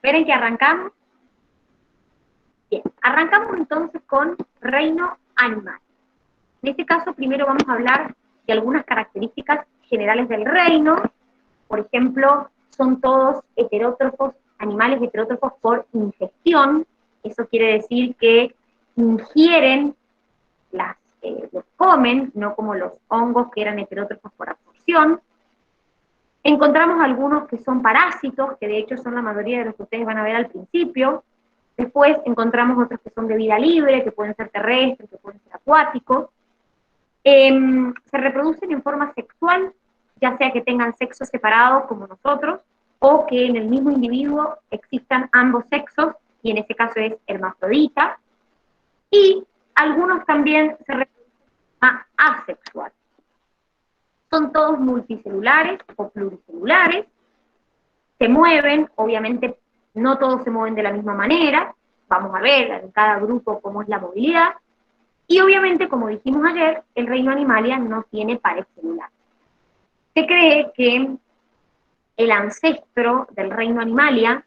¿Esperen que arrancamos? Bien, arrancamos entonces con reino animal. En este caso, primero vamos a hablar de algunas características generales del reino. Por ejemplo, son todos heterótrofos, animales heterótrofos por ingestión. Eso quiere decir que ingieren, los comen, no como los hongos que eran heterótrofos por absorción. Encontramos algunos que son parásitos, que de hecho son la mayoría de los que ustedes van a ver al principio. Después encontramos otros que son de vida libre, que pueden ser terrestres, que pueden ser acuáticos. Se reproducen en forma sexual, ya sea que tengan sexos separados como nosotros, o que en el mismo individuo existan ambos sexos, y en ese caso es hermafrodita. Y algunos también se reproducen de forma asexual. Son todos multicelulares o pluricelulares, se mueven, obviamente no todos se mueven de la misma manera, vamos a ver en cada grupo cómo es la movilidad, y obviamente, como dijimos ayer, el reino Animalia no tiene pared celular. Se cree que el ancestro del reino Animalia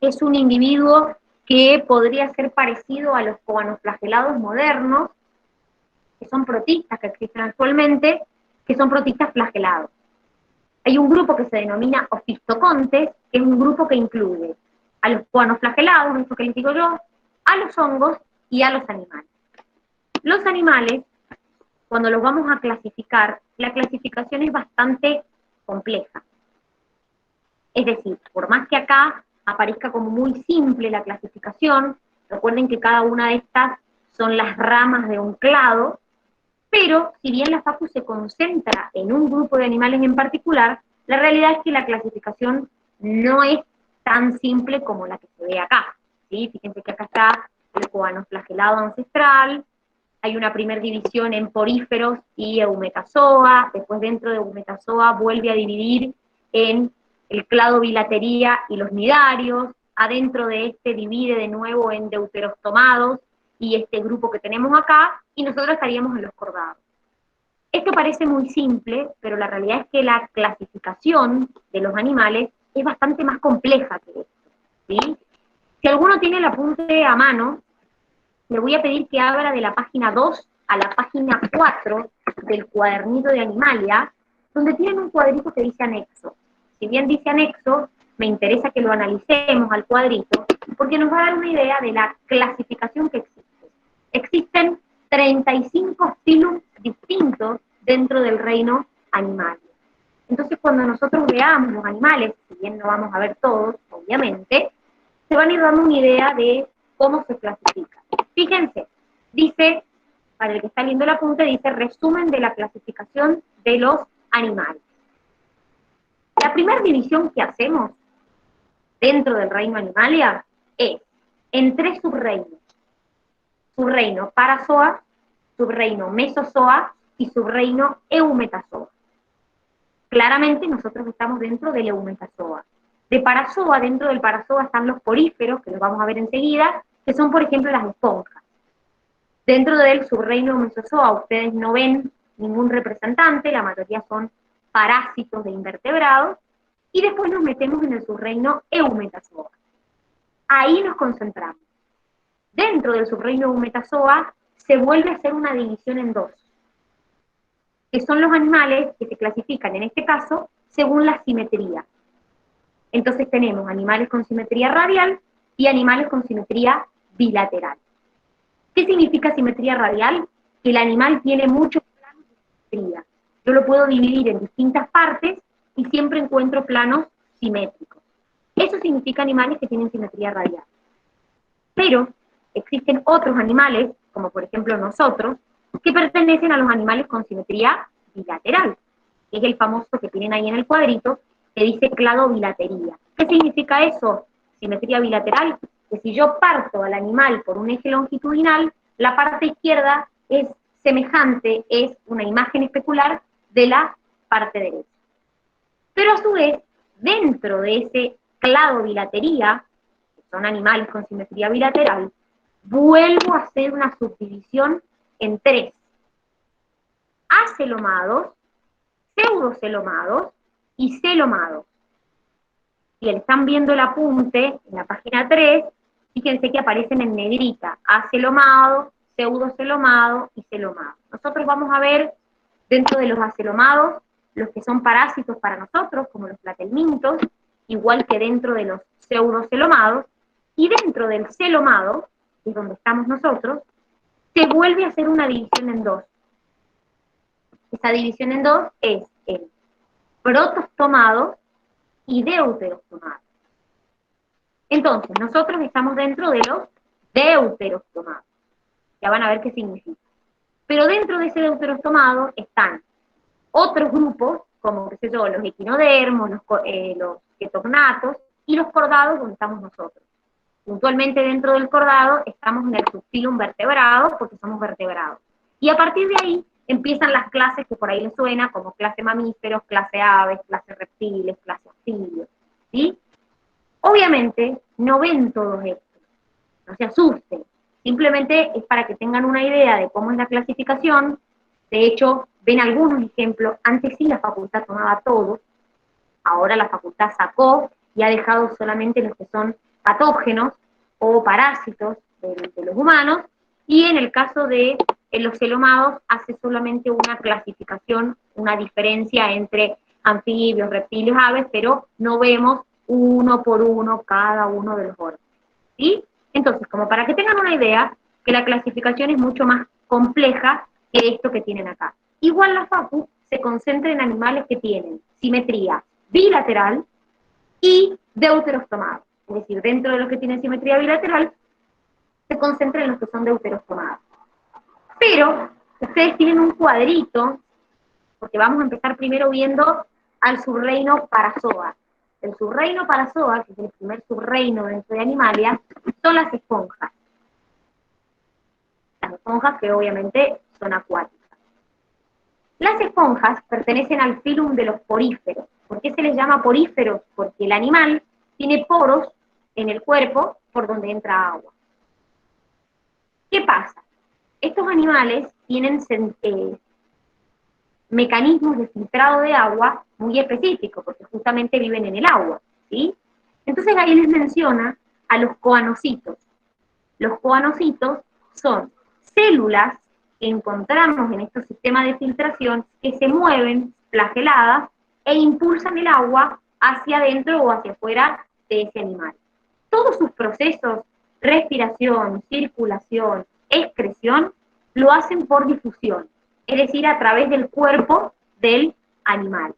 es un individuo que podría ser parecido a los coanoflagelados modernos, que son protistas que existen actualmente, que son protistas flagelados. Hay un grupo que se denomina ofistocontes, que es un grupo que incluye a los coanoflagelados, esto que les digo yo, a los hongos y a los animales. Los animales, cuando los vamos a clasificar, la clasificación es bastante compleja. Es decir, por más que acá aparezca como muy simple la clasificación, recuerden que cada una de estas son las ramas de un clado, pero si bien la facu se concentra en un grupo de animales en particular, la realidad es que la clasificación no es tan simple como la que se ve acá, ¿sí? Fíjense que acá está el coanoflagelado ancestral, hay una primera división en poríferos y eumetazoa, después dentro de eumetazoa vuelve a dividir en el clado bilatería y los nidarios, adentro de este divide de nuevo en deuterostomados, y este grupo que tenemos acá, y nosotros estaríamos en los cordados. Esto parece muy simple, pero la realidad es que la clasificación de los animales es bastante más compleja que esto, ¿sí? Si alguno tiene el apunte a mano, le voy a pedir que abra de la página 2 a la página 4 del cuadernito de Animalia, donde tienen un cuadrito que dice anexo. Si bien dice anexo, me interesa que lo analicemos al cuadrito, porque nos va a dar una idea de la clasificación que existe. Existen 35 filums distintos dentro del reino animal. Entonces, cuando nosotros veamos los animales, si bien no vamos a ver todos, obviamente, se van a ir dando una idea de cómo se clasifica. Fíjense, dice, para el que está viendo el apunte, dice resumen de la clasificación de los animales. La primera división que hacemos dentro del reino Animalia es en 3 subreinos. Subreino Parazoa, subreino Mesozoa y subreino Eumetazoa. Claramente nosotros estamos dentro del Eumetazoa. De Parazoa, dentro del Parazoa están los poríferos, que los vamos a ver enseguida, que son por ejemplo las esponjas. Dentro del subreino Mesozoa ustedes no ven ningún representante, la mayoría son parásitos de invertebrados, y después nos metemos en el subreino Eumetazoa. Ahí nos concentramos. Dentro del subreino Eumetazoa se vuelve a hacer una división en 2, que son los animales que se clasifican, en este caso, según la simetría. Entonces tenemos animales con simetría radial y animales con simetría bilateral. ¿Qué significa simetría radial? Que el animal tiene muchos planos de simetría. Yo lo puedo dividir en distintas partes y siempre encuentro planos simétricos. Eso significa animales que tienen simetría radial. Pero existen otros animales, como por ejemplo nosotros, que pertenecen a los animales con simetría bilateral, que es el famoso que tienen ahí en el cuadrito, que dice clado bilatería. ¿Qué significa eso? Simetría bilateral, que si yo parto al animal por un eje longitudinal, la parte izquierda es semejante, es una imagen especular de la parte derecha. Pero a su vez, dentro de ese clado bilatería, que son animales con simetría bilateral, vuelvo a hacer una subdivisión en 3. Acelomados, pseudocelomados y celomados. Bien, están viendo el apunte en la página 3, fíjense que aparecen en negrita, acelomado, pseudocelomado y celomado. Nosotros vamos a ver dentro de los acelomados los que son parásitos para nosotros, como los platelmintos, igual que dentro de los pseudocelomados, y dentro del celomado, que es donde estamos nosotros, se vuelve a hacer una división en dos. Esa división en dos es el protostomado y deuterostomados. Entonces, nosotros estamos dentro de los deuterostomados. Ya van a ver qué significa. Pero dentro de ese deuterostomado están otros grupos, como, qué sé yo, los equinodermos, los ketognatos y los cordados, donde estamos nosotros. Puntualmente dentro del cordado estamos en el subfilum vertebrado, porque somos vertebrados. Y a partir de ahí empiezan las clases que por ahí les suena, como clase mamíferos, clase aves, clase reptiles, clase anfibios, ¿sí? Obviamente, no ven todos estos, no se asusten, simplemente es para que tengan una idea de cómo es la clasificación. De hecho, ven algunos ejemplos, antes sí la facultad tomaba todos, ahora la facultad sacó y ha dejado solamente los que son patógenos o parásitos de los humanos, y en el caso de los celomados hace solamente una clasificación, una diferencia entre anfibios, reptiles, aves, pero no vemos uno por uno cada uno de los órganos, ¿sí? Entonces, como para que tengan una idea, que la clasificación es mucho más compleja que esto que tienen acá. Igual la FACU se concentra en animales que tienen simetría bilateral y deuterostomado. Es decir, dentro de los que tienen simetría bilateral, se concentra en los que son deuterostomados. Pero ustedes tienen un cuadrito, porque vamos a empezar primero viendo al subreino Parazoa. El subreino Parazoa, que es el primer subreino dentro de Animalia, son las esponjas. Las esponjas que obviamente son acuáticas. Las esponjas pertenecen al filum de los poríferos. ¿Por qué se les llama poríferos? Porque el animal tiene poros en el cuerpo por donde entra agua. ¿Qué pasa? Estos animales tienen mecanismos de filtrado de agua muy específicos, porque justamente viven en el agua, ¿sí? Entonces ahí les menciona a los coanocitos. Los coanocitos son células que encontramos en estos sistemas de filtración que se mueven flageladas e impulsan el agua hacia adentro o hacia afuera de ese animal. Todos sus procesos, respiración, circulación, excreción, lo hacen por difusión, es decir, a través del cuerpo del animal.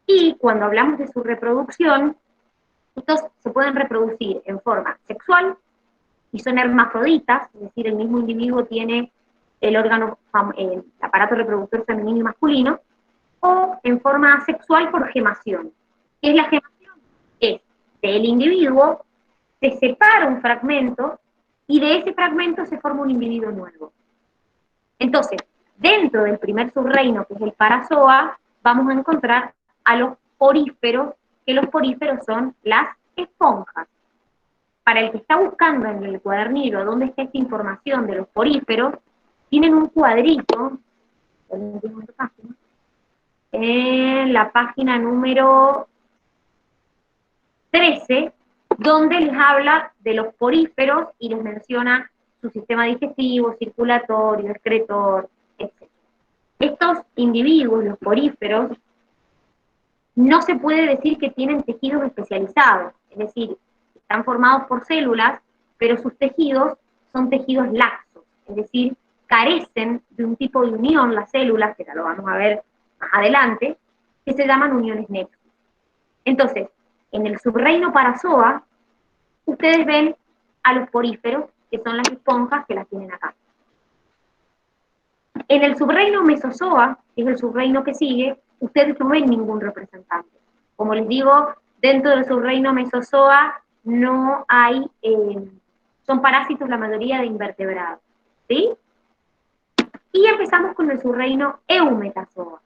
Y cuando hablamos de su reproducción, estos se pueden reproducir en forma sexual, y son hermafroditas, es decir, el mismo individuo tiene el aparato reproductor femenino y masculino, o en forma asexual por gemación. ¿Qué es la gemación? Es del individuo, se separa un fragmento, y de ese fragmento se forma un individuo nuevo. Entonces, dentro del primer subreino, que es el Parazoa, vamos a encontrar a los poríferos, que los poríferos son las esponjas. Para el que está buscando en el cuadernillo dónde está esta información de los poríferos, tienen un cuadrito, en la página número 13, donde les habla de los poríferos y les menciona su sistema digestivo, circulatorio, excretor, etc. Estos individuos, los poríferos, no se puede decir que tienen tejidos especializados, es decir, están formados por células, pero sus tejidos son tejidos laxos, es decir, carecen de un tipo de unión las células, que ya lo vamos a ver más adelante, que se llaman uniones nexus. Entonces, en el subreino Parazoa, ustedes ven a los poríferos, que son las esponjas que las tienen acá. En el subreino Mesozoa, que es el subreino que sigue, ustedes no ven ningún representante. Como les digo, dentro del subreino Mesozoa no hay, son parásitos la mayoría de invertebrados, ¿sí? Y empezamos con el subreino Eumetazoa.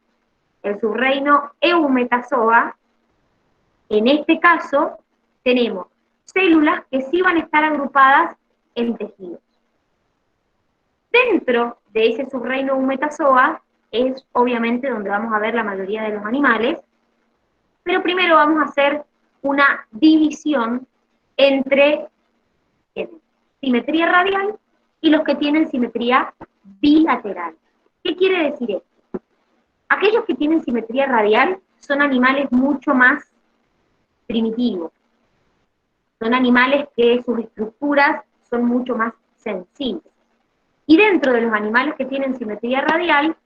El subreino Eumetazoa, en este caso, tenemos células que sí van a estar agrupadas en tejidos. Dentro de ese subreino Eumetazoa es obviamente donde vamos a ver la mayoría de los animales, pero primero vamos a hacer una división entre simetría radial y los que tienen simetría bilateral. ¿Qué quiere decir esto? Aquellos que tienen simetría radial son animales mucho más primitivos. Son animales que sus estructuras son mucho más sensibles. Y dentro de los animales que tienen simetría radial,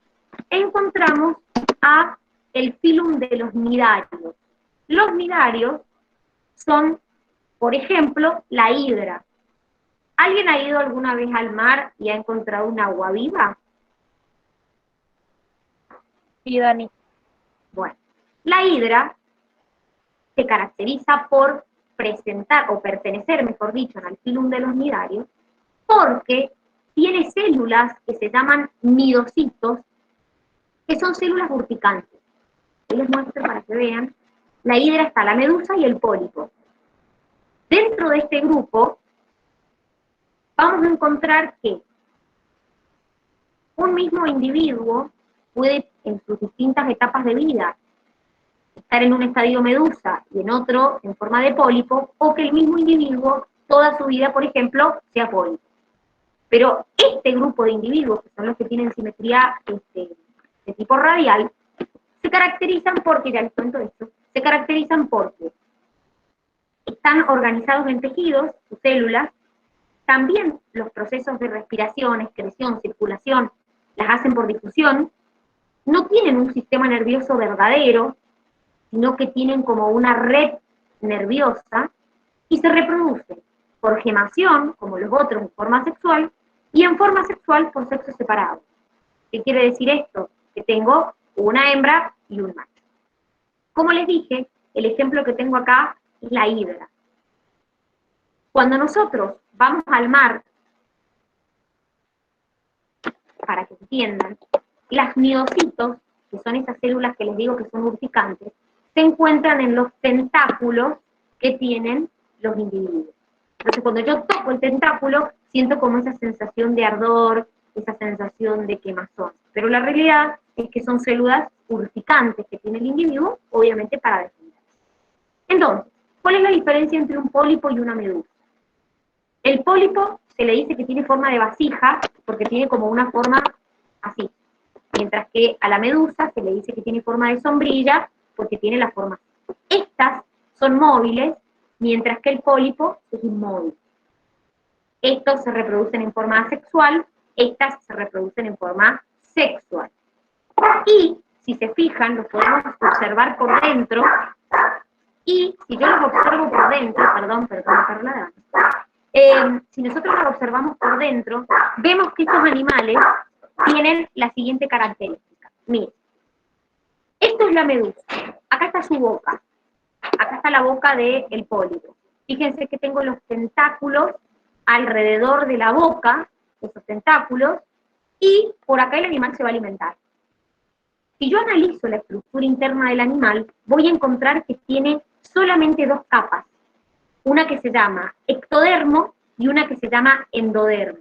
encontramos a el filum de los cnidarios. Los cnidarios son, por ejemplo, la hidra. ¿Alguien ha ido alguna vez al mar y ha encontrado un agua viva? Sí, Dani. Bueno, la hidra se caracteriza por presentar, o pertenecer, mejor dicho, al filum de los cnidarios, porque tiene células que se llaman cnidocitos, que son células urticantes. Yo les muestro para que vean. La hidra está la medusa y el pólipo. Dentro de este grupo vamos a encontrar que un mismo individuo puede, en sus distintas etapas de vida, estar en un estadio medusa y en otro en forma de pólipo, o que el mismo individuo toda su vida, por ejemplo, sea pólipo. Pero este grupo de individuos, que son los que tienen simetría de tipo radial, se caracterizan porque, ya les cuento esto, se caracterizan porque están organizados en tejidos, sus células, también los procesos de respiración, excreción, circulación, las hacen por difusión, no tienen un sistema nervioso verdadero, sino que tienen como una red nerviosa, y se reproducen por gemación, como los otros, en forma sexual, y en forma sexual por sexo separado. ¿Qué quiere decir esto? Que tengo una hembra y un macho. Como les dije, el ejemplo que tengo acá es la hidra. Cuando nosotros vamos al mar, para que entiendan, las cnidocitos, que son esas células que les digo que son urticantes, se encuentran en los tentáculos que tienen los individuos. Entonces, cuando yo toco el tentáculo, siento como esa sensación de ardor, esa sensación de quemazón. Pero la realidad es que son células urticantes que tiene el individuo, obviamente para defenderse. Entonces, ¿cuál es la diferencia entre un pólipo y una medusa? El pólipo se le dice que tiene forma de vasija, porque tiene como una forma así. Mientras que a la medusa se le dice que tiene forma de sombrilla, porque tiene la forma así. Estas son móviles, mientras que el pólipo es inmóvil. Estos se reproducen en forma asexual, estas se reproducen en forma sexual. Y, si se fijan, los podemos observar por dentro, y si yo los observo por dentro, perdón, Carla, si nosotros los observamos por dentro, vemos que estos animales tienen la siguiente característica. Miren, esto es la medusa, acá está su boca, acá está la boca del pólipo. Fíjense que tengo los tentáculos alrededor de la boca, esos tentáculos, y por acá el animal se va a alimentar. Si yo analizo la estructura interna del animal, voy a encontrar que tiene solamente dos capas, una que se llama ectodermo y una que se llama endodermo.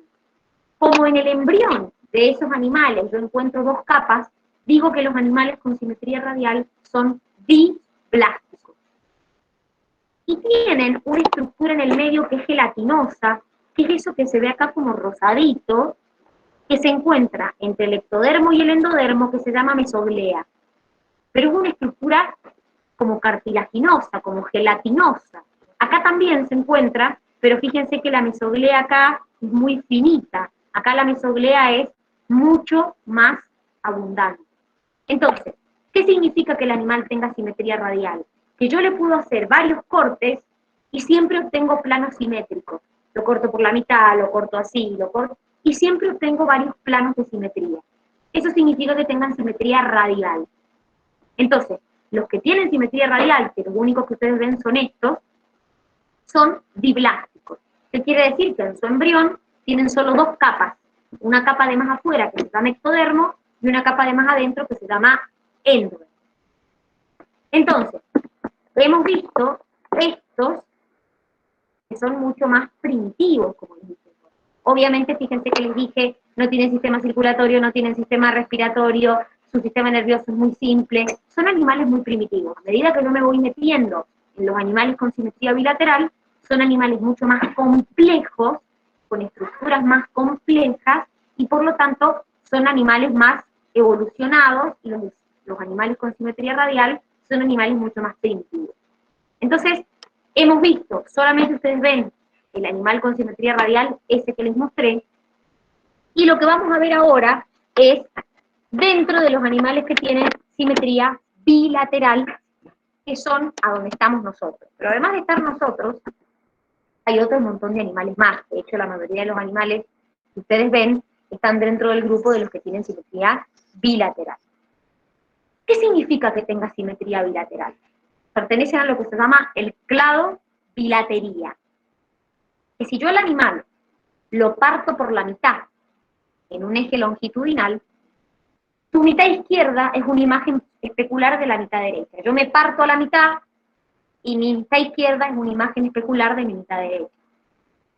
Como en el embrión de esos animales yo encuentro dos capas, digo que los animales con simetría radial son diblásticos. Y tienen una estructura en el medio que es gelatinosa, que es eso que se ve acá como rosadito, que se encuentra entre el ectodermo y el endodermo, que se llama mesoglea. Pero es una estructura como cartilaginosa, como gelatinosa. Acá también se encuentra, pero fíjense que la mesoglea acá es muy finita. Acá la mesoglea es mucho más abundante. Entonces, ¿qué significa que el animal tenga simetría radial? Que yo le puedo hacer varios cortes y siempre obtengo planos simétricos. Lo corto por la mitad, lo corto así, lo corto, y siempre obtengo varios planos de simetría. Eso significa que tengan simetría radial. Entonces, los que tienen simetría radial, que los únicos que ustedes ven son estos, son diblásticos. ¿Qué quiere decir? Que en su embrión tienen solo dos capas. Una capa de más afuera que se llama ectodermo y una capa de más adentro que se llama endodermo. Entonces, hemos visto estos que son mucho más primitivos, como les dije. Obviamente, fíjense que les dije, no tienen sistema circulatorio, no tienen sistema respiratorio, su sistema nervioso es muy simple, son animales muy primitivos. A medida que yo me voy metiendo en los animales con simetría bilateral son animales mucho más complejos, con estructuras más complejas, y por lo tanto son animales más evolucionados, y los animales con simetría radial son animales mucho más primitivos. Entonces, hemos visto, solamente ustedes ven el animal con simetría radial, ese que les mostré, y lo que vamos a ver ahora es dentro de los animales que tienen simetría bilateral, que son a donde estamos nosotros. Pero además de estar nosotros, hay otro montón de animales más. De hecho, la mayoría de los animales que ustedes ven están dentro del grupo de los que tienen simetría bilateral. ¿Qué significa que tenga simetría bilateral? Pertenecen a lo que se llama el clado bilatería. Que si yo al animal lo parto por la mitad en un eje longitudinal, tu mitad izquierda es una imagen especular de la mitad derecha. Yo me parto a la mitad y mi mitad izquierda es una imagen especular de mi mitad derecha.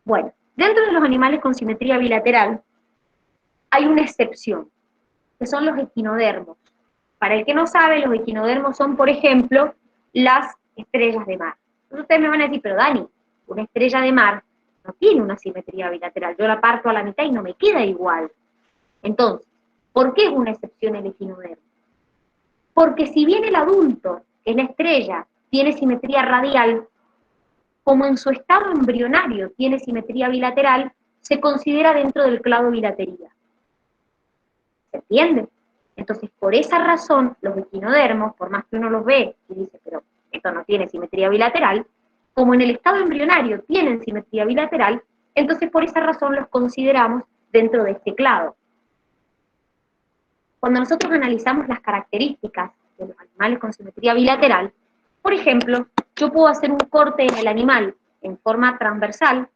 Bueno, dentro de los animales con simetría bilateral hay una excepción, que son los equinodermos. Para el que no sabe, los equinodermos son, por ejemplo, las estrellas de mar. Entonces ustedes me van a decir, pero Dani, una estrella de mar no tiene una simetría bilateral, yo la parto a la mitad y no me queda igual. Entonces, ¿por qué es una excepción el equinodermo? Porque si bien el adulto, que es la estrella, tiene simetría radial, como en su estado embrionario tiene simetría bilateral, se considera dentro del clado bilatería. ¿Se entiende? Entonces, por esa razón, los equinodermos, por más que uno los ve y dice, pero esto no tiene simetría bilateral, como en el estado embrionario tienen simetría bilateral, entonces por esa razón los consideramos dentro de este clado. Cuando nosotros analizamos las características de los animales con simetría bilateral, por ejemplo, yo puedo hacer un corte en el animal en forma transversal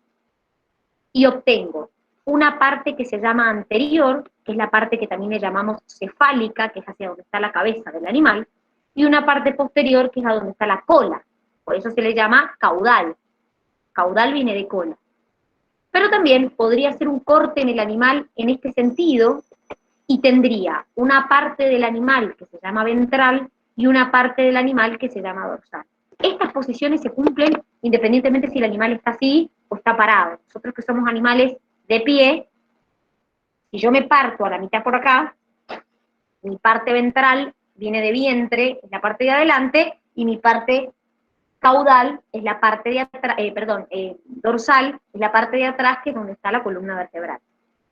y obtengo una parte que se llama anterior, que es la parte que también le llamamos cefálica, que es hacia donde está la cabeza del animal, y una parte posterior, que es a donde está la cola. Por eso se le llama caudal. Caudal viene de cola. Pero también podría hacer un corte en el animal en este sentido, y tendría una parte del animal que se llama ventral y una parte del animal que se llama dorsal. Estas posiciones se cumplen independientemente si el animal está así o está parado. Nosotros que somos animales de pie, si yo me parto a la mitad por acá, mi parte ventral viene de vientre, es la parte de adelante, y mi parte caudal es la parte de atrás, dorsal es la parte de atrás, que es donde está la columna vertebral.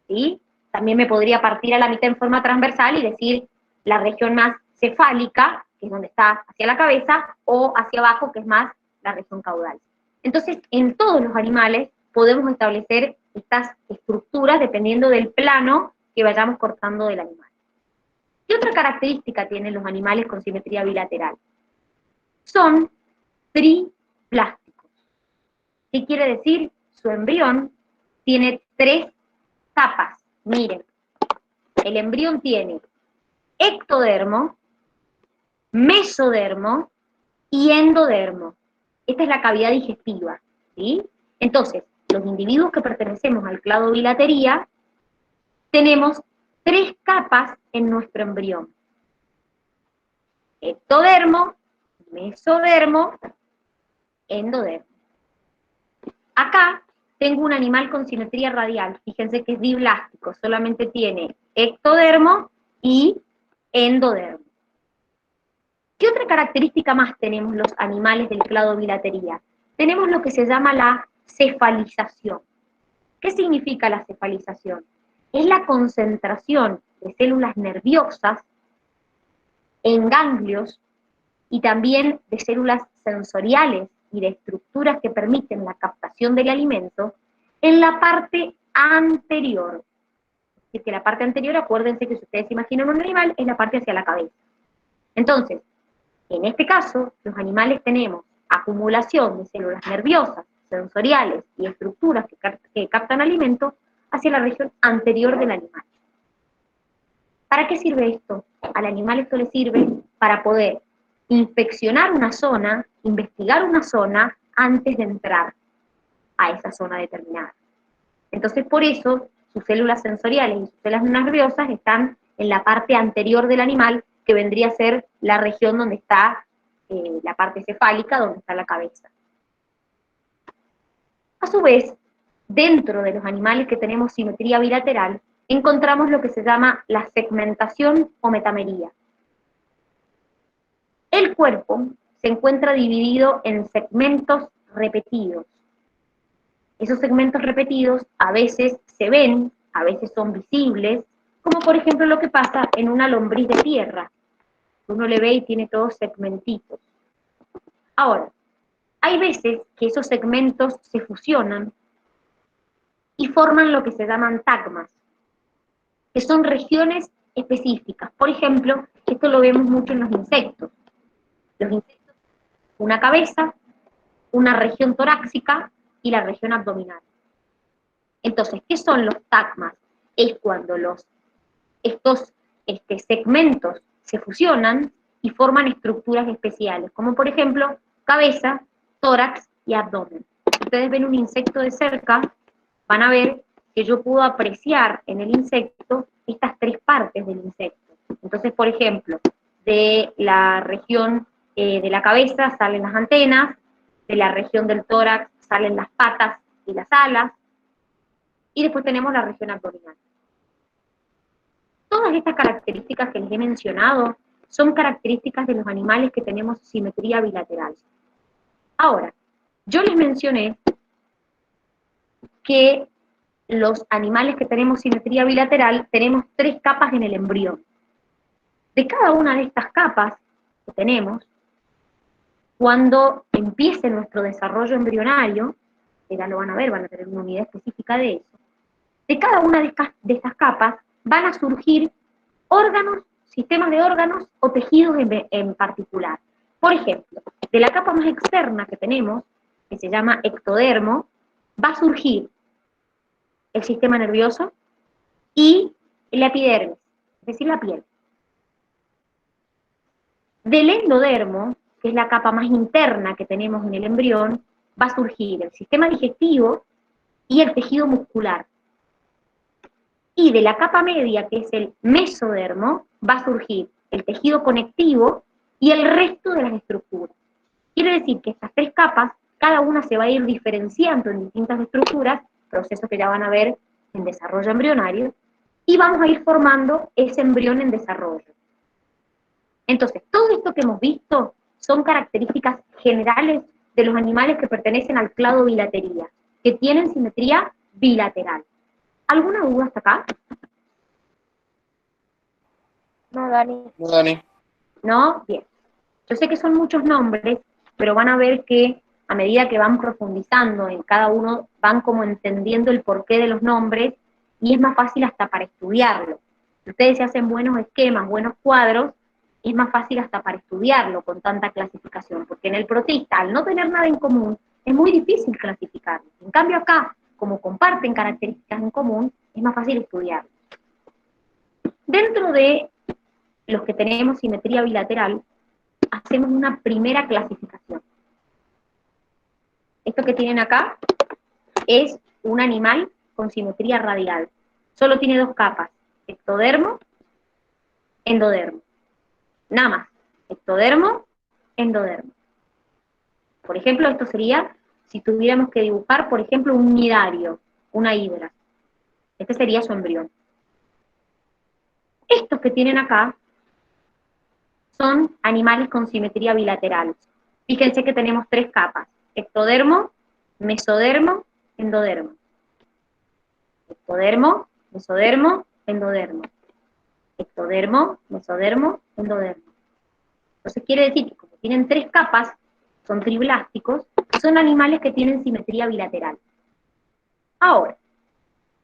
¿Sí? También me podría partir a la mitad en forma transversal y decir la región más cefálica, que es donde está hacia la cabeza, o hacia abajo, que es más la región caudal. Entonces, en todos los animales podemos establecer estas estructuras dependiendo del plano que vayamos cortando del animal. ¿Qué otra característica tienen los animales con simetría bilateral? Son triplásticos. ¿Qué quiere decir? Su embrión tiene 3 capas. Miren, el embrión tiene ectodermo, mesodermo y endodermo. Esta es la cavidad digestiva, ¿sí? Entonces, los individuos que pertenecemos al clado bilatería tenemos 3 capas en nuestro embrión. Ectodermo, mesodermo, endodermo. Acá tengo un animal con simetría radial, fíjense que es diplástico, solamente tiene ectodermo y endodermo. ¿Qué otra característica más tenemos los animales del clado bilatería? Tenemos lo que se llama la cefalización. ¿Qué significa la cefalización? Es la concentración de células nerviosas en ganglios y también de células sensoriales y de estructuras que permiten la captación del alimento en la parte anterior. Es decir, que la parte anterior, acuérdense que si ustedes imaginan un animal, es la parte hacia la cabeza. Entonces, en este caso, los animales tenemos acumulación de células nerviosas, sensoriales y estructuras que captan alimento hacia la región anterior del animal. ¿Para qué sirve esto? Al animal esto le sirve para poder inspeccionar una zona, investigar una zona antes de entrar a esa zona determinada. Entonces, por eso, sus células sensoriales y sus células nerviosas están en la parte anterior del animal, que vendría a ser la región donde está la parte cefálica donde está la cabeza. A su vez, dentro de los animales que tenemos simetría bilateral, encontramos lo que se llama la segmentación o metamería. El cuerpo se encuentra dividido en segmentos repetidos. Esos segmentos repetidos a veces se ven, a veces son visibles, como por ejemplo lo que pasa en una lombriz de tierra. Uno le ve y tiene todos segmentitos. Ahora, hay veces que esos segmentos se fusionan y forman lo que se llaman tagmas, que son regiones específicas. Por ejemplo, esto lo vemos mucho en los insectos. Los insectos, una cabeza, una región torácica y la región abdominal. Entonces, ¿qué son los tagmas? Es cuando estos segmentos se fusionan y forman estructuras especiales, como por ejemplo, cabeza, tórax y abdomen. Si ustedes ven un insecto de cerca, van a ver que yo puedo apreciar en el insecto estas tres partes del insecto. Entonces, por ejemplo, de la región de la cabeza salen las antenas, de la región del tórax salen las patas y las alas, y después tenemos la región abdominal. Todas estas características que les he mencionado son características de los animales que tenemos simetría bilateral. Ahora, yo les mencioné que los animales que tenemos simetría bilateral tenemos tres capas en el embrión. De cada una de estas capas que tenemos, cuando empiece nuestro desarrollo embrionario, que ya lo van a ver, van a tener una unidad específica de eso, de cada una de estas capas van a surgir órganos, sistemas de órganos o tejidos en particular. Por ejemplo, de la capa más externa que tenemos, que se llama ectodermo, va a surgir el sistema nervioso y la epidermis, es decir, la piel. Del endodermo, que es la capa más interna que tenemos en el embrión, va a surgir el sistema digestivo y el tejido muscular. Y de la capa media, que es el mesodermo, va a surgir el tejido conectivo y el resto de las estructuras. Quiere decir que estas tres capas, cada una se va a ir diferenciando en distintas estructuras, procesos que ya van a ver en desarrollo embrionario, y vamos a ir formando ese embrión en desarrollo. Entonces, todo esto que hemos visto son características generales de los animales que pertenecen al clado bilatería, que tienen simetría bilateral. ¿Alguna duda hasta acá? No, Dani. No, Dani. ¿No? Bien. Yo sé que son muchos nombres, pero van a ver que a medida que van profundizando en cada uno, van como entendiendo el porqué de los nombres, y es más fácil hasta para estudiarlo. Si ustedes se hacen buenos esquemas, buenos cuadros, es más fácil hasta para estudiarlo con tanta clasificación, porque en el protista, al no tener nada en común, es muy difícil clasificarlo. En cambio acá, como comparten características en común, es más fácil estudiarlo. Dentro de los que tenemos simetría bilateral, hacemos una primera clasificación. Esto que tienen acá es un animal con simetría radial. Solo tiene dos capas, ectodermo, endodermo. Nada más, ectodermo, endodermo. Por ejemplo, esto sería si tuviéramos que dibujar, por ejemplo, un nidario, una hidra. Este sería su embrión. Estos que tienen acá son animales con simetría bilateral. Fíjense que tenemos tres capas, ectodermo, mesodermo, endodermo. Ectodermo, mesodermo, endodermo. Ectodermo, mesodermo, endodermo. Entonces quiere decir que como tienen tres capas, son triblásticos, son animales que tienen simetría bilateral. Ahora,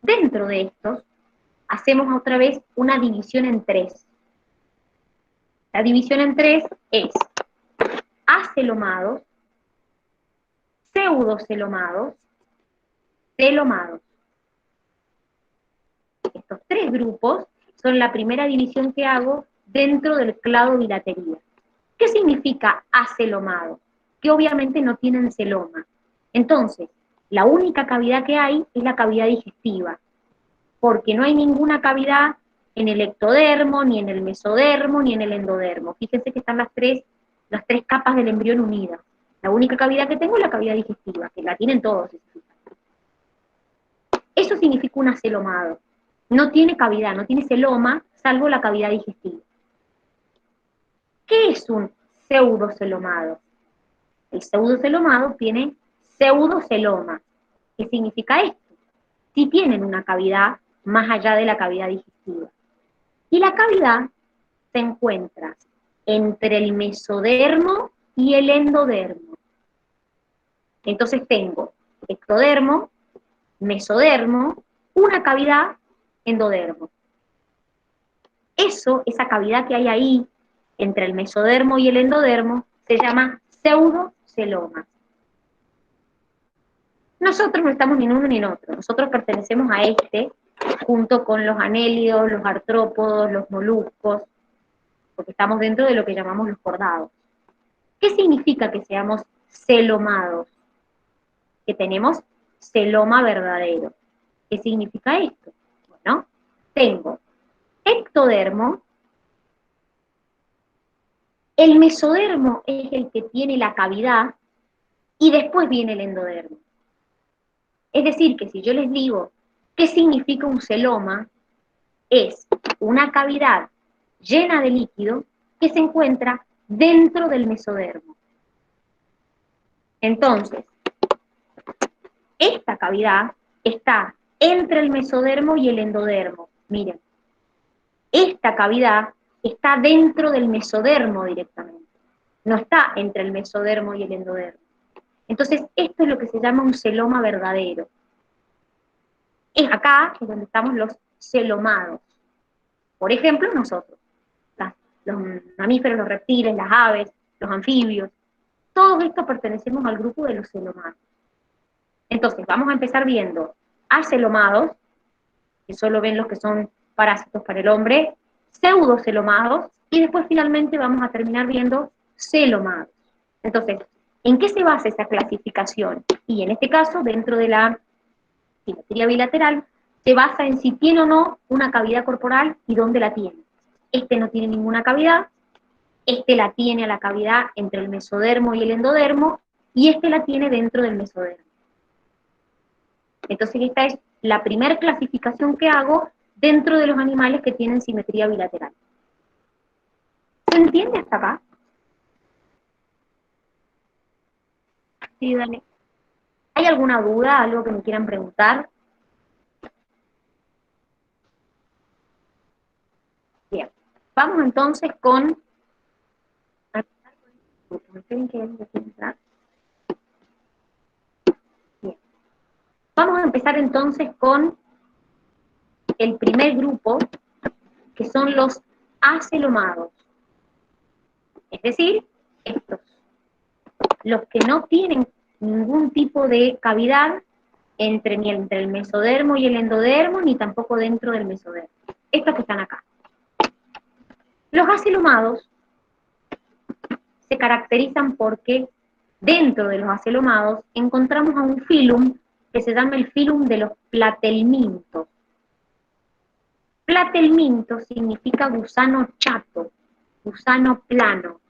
dentro de estos, hacemos otra vez una división en tres. La división en tres es acelomados, pseudocelomados, celomados. Estos tres grupos son la primera división que hago dentro del clado bilatería. ¿Qué significa acelomado? Que obviamente no tienen celoma. Entonces, la única cavidad que hay es la cavidad digestiva, porque no hay ninguna cavidad en el ectodermo, ni en el mesodermo, ni en el endodermo. Fíjense que están las las 3 capas del embrión unidas. La única cavidad que tengo es la cavidad digestiva, que la tienen todos. Eso significa un acelomado. No tiene cavidad, no tiene celoma, salvo la cavidad digestiva. ¿Qué es un pseudocelomado? El pseudocelomado tiene pseudoceloma. ¿Qué significa esto? Si tienen una cavidad más allá de la cavidad digestiva. Y la cavidad se encuentra entre el mesodermo y el endodermo. Entonces tengo ectodermo, mesodermo, una cavidad, endodermo. Esa cavidad que hay ahí, entre el mesodermo y el endodermo, se llama pseudoceloma. Nosotros no estamos ni en uno ni en otro, nosotros pertenecemos a este, junto con los anélidos, los artrópodos, los moluscos, porque estamos dentro de lo que llamamos los cordados. ¿Qué significa que seamos celomados? Que tenemos celoma verdadero. ¿Qué significa esto? Bueno, tengo ectodermo, el mesodermo es el que tiene la cavidad, y después viene el endodermo. Es decir, que si yo les digo qué significa un celoma, es una cavidad llena de líquido que se encuentra dentro del mesodermo. Entonces, esta cavidad está entre el mesodermo y el endodermo. Miren, esta cavidad está dentro del mesodermo directamente, no está entre el mesodermo y el endodermo. Entonces, esto es lo que se llama un celoma verdadero. Es acá donde estamos los celomados. Por ejemplo, nosotros, los mamíferos, los reptiles, las aves, los anfibios, todos estos pertenecemos al grupo de los celomados. Entonces, vamos a empezar viendo acelomados, que solo ven los que son parásitos para el hombre, pseudocelomados, y después finalmente vamos a terminar viendo celomados. Entonces, ¿en qué se basa esa clasificación? Y en este caso, dentro de la simetría bilateral, se basa en si tiene o no una cavidad corporal y dónde la tiene. Este no tiene ninguna cavidad, este la tiene a la cavidad entre el mesodermo y el endodermo, y este la tiene dentro del mesodermo. Entonces esta es la primera clasificación que hago dentro de los animales que tienen simetría bilateral. ¿Se entiende hasta acá? Sí, dale. ¿Hay alguna duda, algo que me quieran preguntar? Bien. Vamos entonces con... Bien. Vamos a empezar entonces con el primer grupo, que son los acelomados. Es decir, estos. Los que no tienen ningún tipo de cavidad ni entre el mesodermo y el endodermo, ni tampoco dentro del mesodermo. Estos que están acá. Los acelomados se caracterizan porque dentro de los acelomados encontramos a un filum que se llama el filum de los platelmintos. Platelminto significa gusano chato, gusano plano.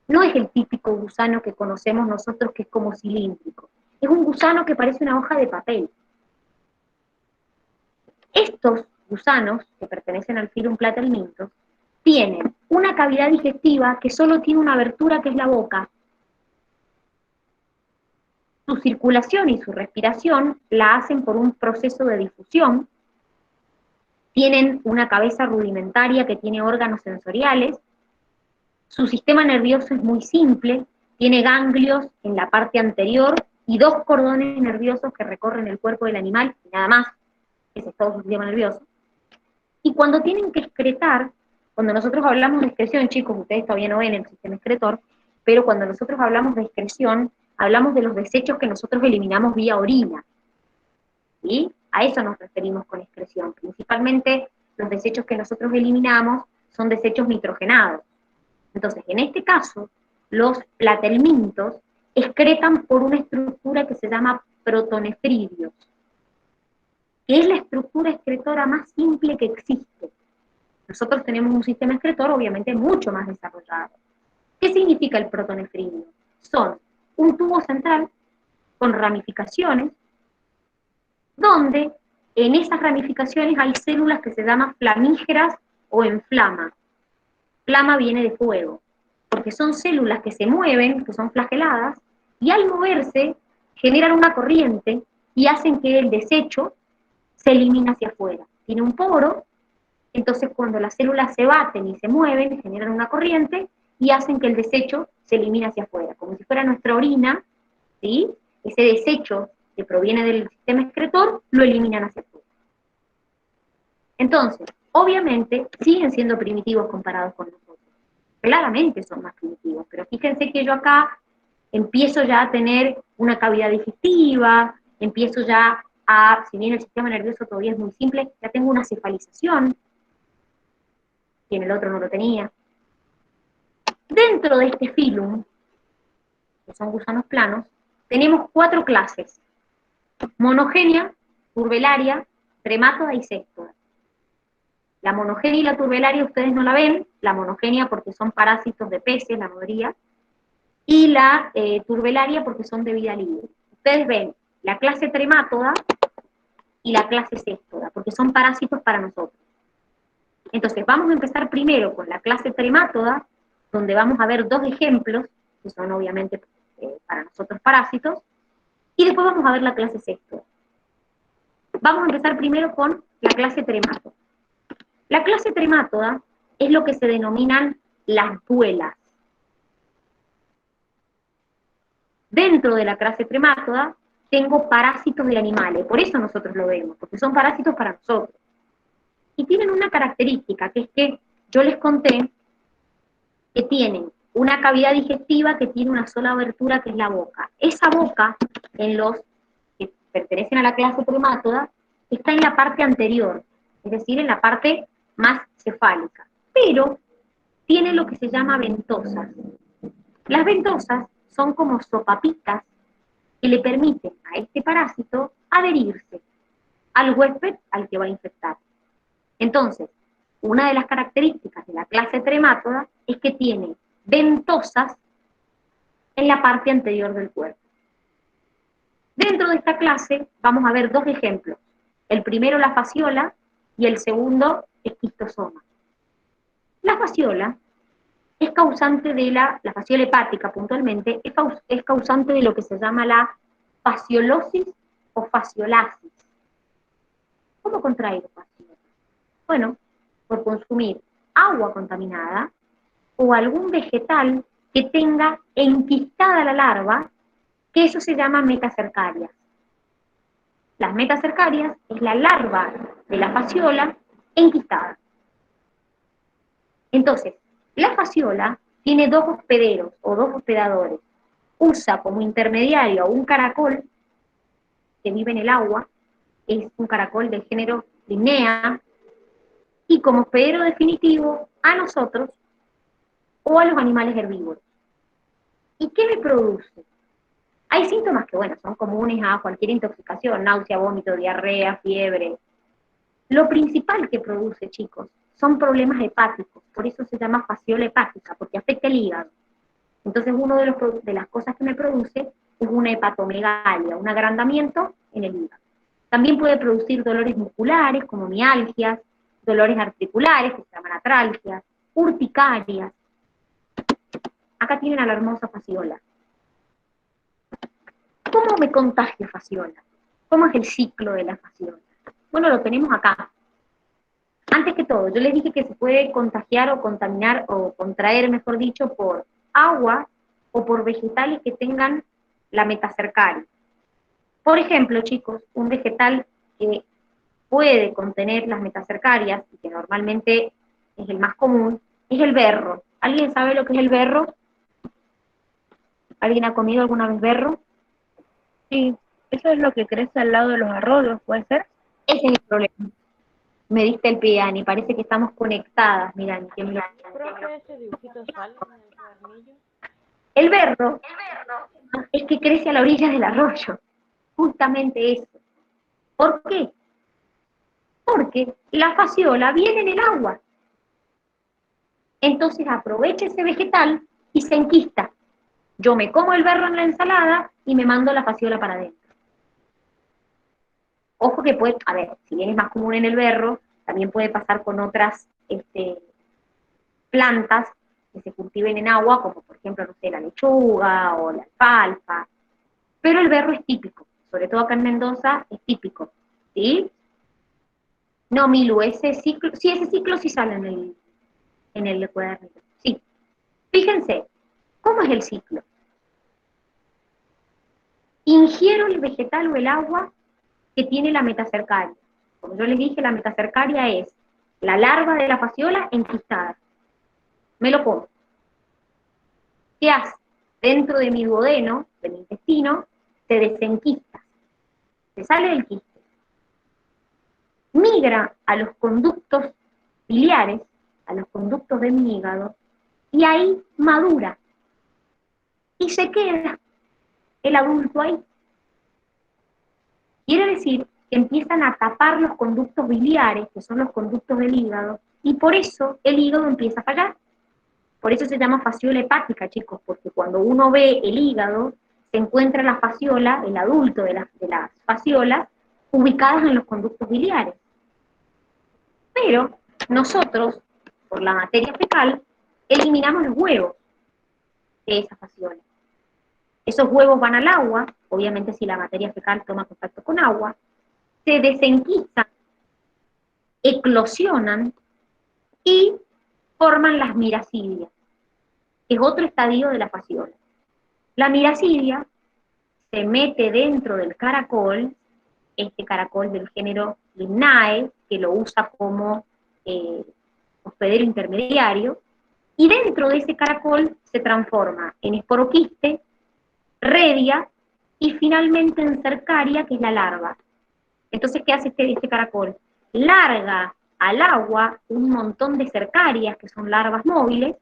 No es el típico gusano que conocemos nosotros que es como cilíndrico. Es un gusano que parece una hoja de papel. Estos gusanos, que pertenecen al filum platelmintos, tienen una cavidad digestiva que solo tiene una abertura que es la boca. Su circulación y su respiración la hacen por un proceso de difusión. Tienen una cabeza rudimentaria que tiene órganos sensoriales. Su sistema nervioso es muy simple, tiene ganglios en la parte anterior y 2 cordones nerviosos que recorren el cuerpo del animal, y nada más. Ese es todo su sistema nervioso. Y cuando tienen que excretar, cuando nosotros hablamos de excreción, chicos, ustedes todavía no ven el sistema excretor, pero cuando nosotros hablamos de excreción, hablamos de los desechos que nosotros eliminamos vía orina. ¿Sí? A eso nos referimos con excreción. Principalmente los desechos que nosotros eliminamos son desechos nitrogenados. Entonces, en este caso, los platelmintos excretan por una estructura que se llama protonefridios, que es la estructura excretora más simple que existe. Nosotros tenemos un sistema excretor obviamente mucho más desarrollado. ¿Qué significa el protonefrino? Son un tubo central con ramificaciones, donde en esas ramificaciones hay células que se llaman flamígeras o en flama. Flama viene de fuego, porque son células que se mueven, que son flageladas, y al moverse generan una corriente y hacen que el desecho se elimine hacia afuera. Tiene un poro, entonces cuando las células se baten y se mueven, generan una corriente y hacen que el desecho se elimine hacia afuera, como si fuera nuestra orina, ¿sí? Ese desecho que proviene del sistema excretor, lo eliminan hacia afuera. Entonces, obviamente, siguen siendo primitivos comparados con nosotros. Claramente son más primitivos, pero fíjense que yo acá empiezo ya a tener una cavidad digestiva, empiezo ya a, si bien el sistema nervioso todavía es muy simple, ya tengo una cefalización, que en el otro no lo tenía. Dentro de este filum, que son gusanos planos, tenemos 4 clases: monogenia, turbelaria, tremátoda y séstoda. La monogenia y la turbelaria ustedes no la ven, la monogenia porque son parásitos de peces, la nodría, y la turbelaria porque son de vida libre. Ustedes ven la clase tremátoda y la clase séstoda, porque son parásitos para nosotros. Entonces vamos a empezar primero con la clase tremátoda, donde vamos a ver 2 ejemplos, que son obviamente para nosotros parásitos, y después vamos a ver la clase séstoda. Vamos a empezar primero con la clase tremátoda. La clase tremátoda es lo que se denominan las duelas. Dentro de la clase tremátoda tengo parásitos de animales, por eso nosotros lo vemos, porque son parásitos para nosotros. Y tienen una característica, que es que yo les conté que tienen una cavidad digestiva que tiene una sola abertura, que es la boca. Esa boca, en los que pertenecen a la clase tremátoda, está en la parte anterior, es decir, en la parte más cefálica, pero tiene lo que se llama ventosas. Las ventosas son como sopapitas que le permiten a este parásito adherirse al huésped al que va a infectar. Entonces, una de las características de la clase tremátoda es que tiene ventosas en la parte anterior del cuerpo. Dentro de esta clase vamos a ver 2 ejemplos. El primero, la fasciola, y el segundo, esquistosoma. La fasciola es causante de la fasciola hepática puntualmente, es causante de lo que se llama la fasciolosis o fasciolasis. ¿Cómo contraigo fasciola? Bueno, por consumir agua contaminada o algún vegetal que tenga enquistada la larva, que eso se llama metacercarias. Las metacercarias es la larva de la fasciola enquistada. Entonces, la fasciola tiene 2 hospederos o 2 hospedadores. Usa como intermediario a un caracol que vive en el agua, es un caracol del género Limnea, y como hospedero definitivo a nosotros o a los animales herbívoros. ¿Y qué me produce? Hay síntomas que, bueno, son comunes a cualquier intoxicación: náusea, vómito, diarrea, fiebre. Lo principal que produce, chicos, son problemas hepáticos, por eso se llama fasciola hepática, porque afecta el hígado. Entonces, una de las cosas que me produce es una hepatomegalia, un agrandamiento en el hígado. También puede producir dolores musculares, como mialgias, dolores articulares, que se llaman atralgias, urticarias. Acá tienen a la hermosa fasciola. ¿Cómo me contagio fasciola? ¿Cómo es el ciclo de la fasciola? Bueno, lo tenemos acá. Antes que todo, yo les dije que se puede contagiar o contaminar o contraer, mejor dicho, por agua o por vegetales que tengan la metacercaria. Por ejemplo, chicos, un vegetal que puede contener las metacercarias, y que normalmente es el más común, es el berro. ¿Alguien sabe lo que es el berro? ¿Alguien ha comido alguna vez berro? Sí, eso es lo que crece al lado de los arroyos, ¿puede ser? Ese es el problema. Me diste el pie, Ani, parece que estamos conectadas. Mirá, Creo que ese dibujito sale en el cuadernillo. el berro es que crece a la orilla del arroyo. Justamente eso. ¿Por qué? Porque la fasciola viene en el agua. Entonces aprovecha ese vegetal y se enquista. Yo me como el berro en la ensalada y me mando la fasciola para adentro. Ojo que puede, a ver, si bien es más común en el berro, también puede pasar con otras plantas que se cultiven en agua, como por ejemplo, no sé, la lechuga o la alfalfa. Pero el berro es típico, sobre todo acá en Mendoza es típico, ¿sí? No, Milu, ese ciclo sí sale en el cuadernito, sí. Fíjense, ¿cómo es el ciclo? Ingiero el vegetal o el agua que tiene la metacercaria. Como yo les dije, la metacercaria es la larva de la fasciola enquistada. Me lo como. ¿Qué hace? Dentro de mi duodeno, de mi intestino, se desenquista, se sale del quiste, migra a los conductos biliares, a los conductos de mi hígado, y ahí madura. Y se queda el adulto ahí. Quiere decir que empiezan a tapar los conductos biliares, que son los conductos del hígado, y por eso el hígado empieza a fallar. Por eso se llama fasciola hepática, chicos, porque cuando uno ve el hígado, se encuentra la fasciola, el adulto de las fasciolas, ubicadas en los conductos biliares. Pero nosotros, por la materia fecal, eliminamos los huevos de esa fasciola. Esos huevos van al agua, obviamente si la materia fecal toma contacto con agua, se desenquistan, eclosionan y forman las miracidias, que es otro estadio de la fasciola. La miracidia se mete dentro del caracol, este caracol del género Limnae, que lo usa como hospedero intermediario, y dentro de ese caracol se transforma en esporoquiste, redia y finalmente en cercaria, que es la larva. Entonces, ¿qué hace este caracol? Larga al agua un montón de cercarias, que son larvas móviles,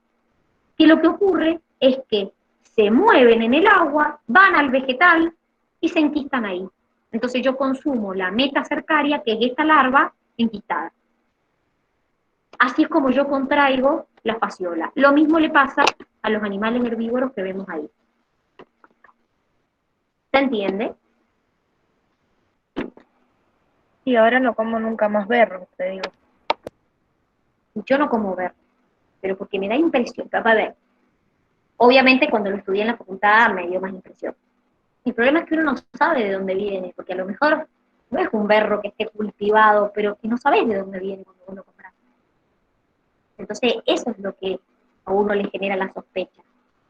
que lo que ocurre es que se mueven en el agua, van al vegetal y se enquistan ahí. Entonces yo consumo la metacercaria, que es esta larva enquistada. Así es como yo contraigo la fasciola. Lo mismo le pasa a los animales herbívoros que vemos ahí. ¿Se entiende? Y ahora no como nunca más berro, te digo. Yo no como ver, pero porque me da impresión, capaz de ver. Obviamente cuando lo estudié en la facultad me dio más impresión. El problema es que uno no sabe de dónde viene, porque a lo mejor no es un berro que esté cultivado, pero que no sabes de dónde viene cuando uno compra. Entonces, eso es lo que a uno le genera la sospecha,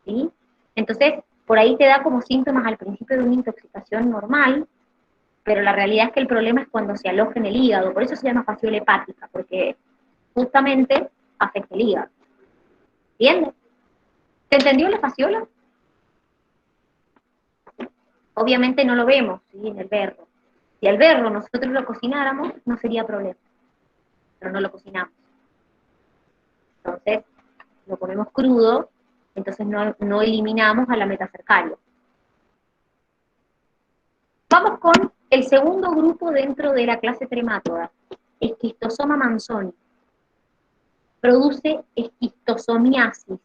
¿sí? Entonces, por ahí te da como síntomas al principio de una intoxicación normal, pero la realidad es que el problema es cuando se aloja en el hígado, por eso se llama fasciola hepática, porque justamente afecta el hígado. ¿Entiendes? ¿Se entendió la fasciola? Obviamente no lo vemos, ¿sí? En el berro. Si el berro nosotros lo cocináramos, no sería problema, pero no lo cocinamos. Entonces, lo comemos crudo, entonces no eliminamos a la metacercaria. Vamos con el segundo grupo dentro de la clase tremátoda, Schistosoma manzoni. Produce esquistosomiasis.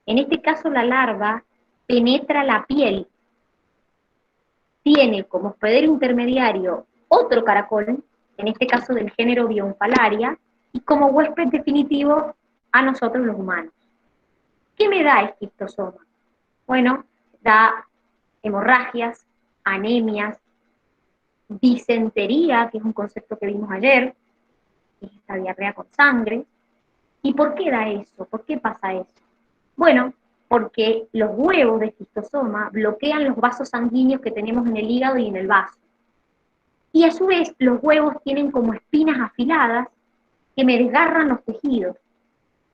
En este caso la larva penetra la piel, tiene como hospedero intermediario otro caracol, en este caso del género Bionfalaria, y como huésped definitivo a nosotros los humanos. ¿Qué me da esquistosoma? Bueno, da hemorragias, anemias, disentería, que es un concepto que vimos ayer, que es esta diarrea con sangre. ¿Y por qué da eso? ¿Por qué pasa eso? Bueno, porque los huevos de esquistosoma bloquean los vasos sanguíneos que tenemos en el hígado y en el vaso. Y a su vez, los huevos tienen como espinas afiladas que me desgarran los tejidos.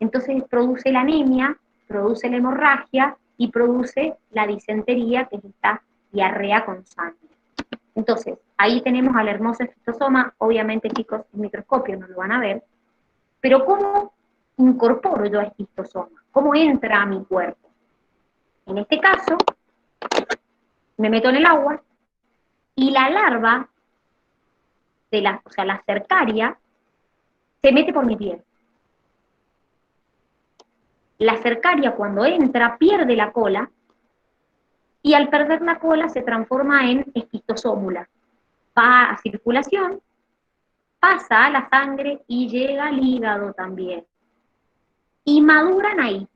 Entonces produce la anemia, produce la hemorragia y produce la disentería, que es esta diarrea con sangre. Entonces, ahí tenemos al hermoso esquistosoma, obviamente chicos, en microscopio no lo van a ver, pero ¿cómo incorporo yo a esquistosoma? ¿Cómo entra a mi cuerpo? En este caso, me meto en el agua y la larva, o sea, la cercaria, se mete por mi piel. La cercaria cuando entra pierde la cola y al perder la cola se transforma en esquistosómula. Va a circulación, pasa a la sangre y llega al hígado también. Y maduran ahí.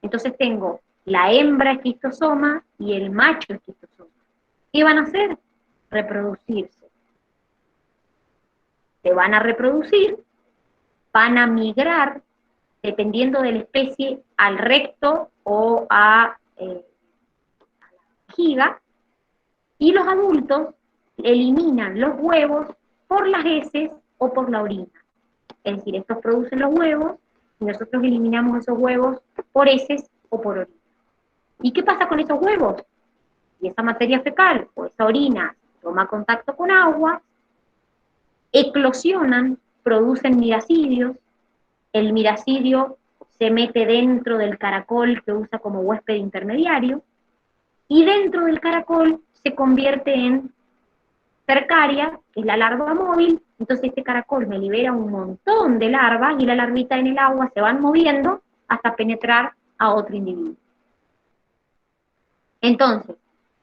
Entonces tengo la hembra esquistosoma y el macho esquistosoma. ¿Qué van a hacer? Reproducirse. Se van a reproducir, van a migrar, dependiendo de la especie, al recto o a la vejiga, y los adultos eliminan los huevos por las heces o por la orina. Es decir, estos producen los huevos y nosotros eliminamos esos huevos por heces o por orina. ¿Y qué pasa con esos huevos? Y esa materia fecal o esa orina toma contacto con agua, eclosionan, producen miracidios, el miracidio se mete dentro del caracol que usa como huésped intermediario, y dentro del caracol se convierte en cercaria, que es la larva móvil. Entonces este caracol me libera un montón de larvas y la larvita en el agua se van moviendo hasta penetrar a otro individuo. Entonces,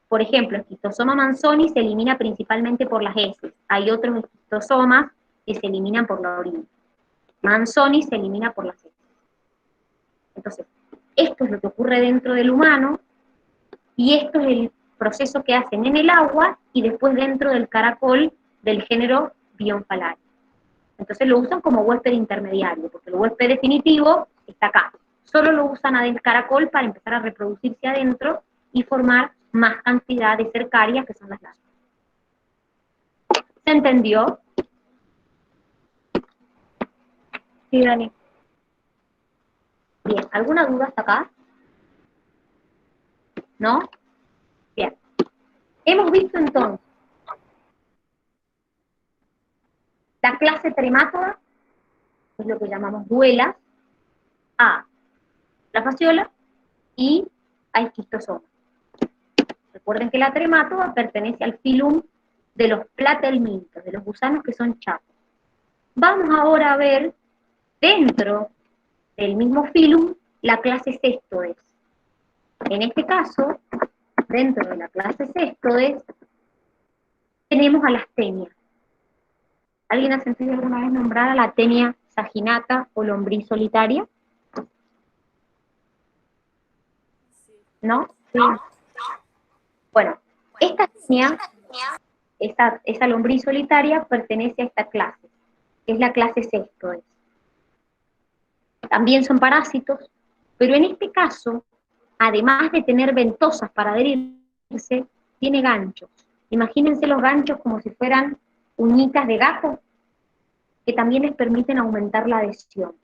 por ejemplo, esquistosoma manzoni se elimina principalmente por las heces. Hay otros esquistosomas que se eliminan por la orina. Manzoni se elimina por las heces. Entonces, esto es lo que ocurre dentro del humano y esto es el proceso que hacen en el agua y después dentro del caracol del género Bionfalaria. Entonces lo usan como huésped intermediario, porque el huésped definitivo está acá. Solo lo usan del caracol para empezar a reproducirse adentro y formar más cantidad de cercarias, que son las larvas. ¿Se entendió? Sí, Dani. Bien, ¿alguna duda hasta acá? ¿No? Bien. Hemos visto entonces la clase tremátoda, es lo que llamamos duelas, a la fasciola y a esquistosoma. Recuerden que la tremátoda pertenece al filum de los platelmintos, de los gusanos que son chapos. Vamos ahora a ver dentro del mismo filum la clase Cestodes. En este caso, dentro de la clase Cestodes, tenemos a las tenias. ¿Alguien ha sentido alguna vez nombrar a la tenia saginata o lombriz solitaria? ¿No? Sí. Bueno, esta tenia, esa lombriz solitaria, pertenece a esta clase, que es la clase Cestodes. También son parásitos, pero en este caso, además de tener ventosas para adherirse, tiene ganchos. Imagínense los ganchos como si fueran uñitas de gato, que también les permiten aumentar la adhesión.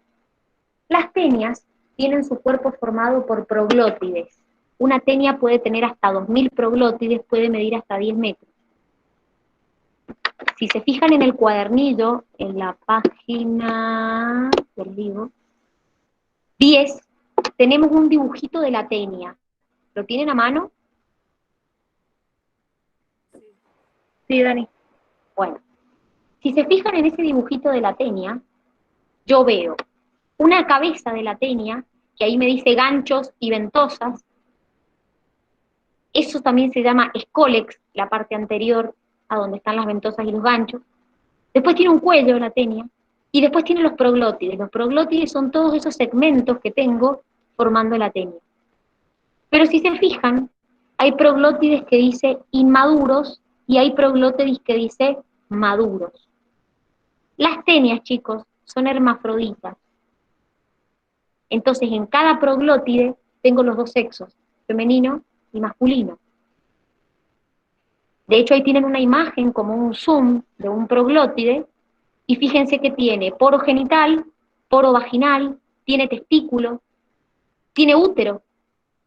Las tenias tienen su cuerpo formado por proglótides. Una tenia puede tener hasta 2000 proglótides, puede medir hasta 10 metros. Si se fijan en el cuadernillo, en la página del libro 10, tenemos un dibujito de la tenia. ¿Lo tienen a mano? Sí, Dani. Bueno, si se fijan en ese dibujito de la tenia, yo veo una cabeza de la tenia, que ahí me dice ganchos y ventosas. Eso también se llama escólex, la parte anterior a donde están las ventosas y los ganchos. Después tiene un cuello la tenia, y después tiene los proglótides. Los proglótides son todos esos segmentos que tengo formando la tenia. Pero si se fijan, hay proglótides que dice inmaduros y hay proglótides que dice maduros. Las tenias, chicos, son hermafroditas. Entonces, en cada proglótide tengo los dos sexos, femenino y masculino. De hecho, ahí tienen una imagen como un zoom de un proglótide, y fíjense que tiene poro genital, poro vaginal, tiene testículo, tiene útero.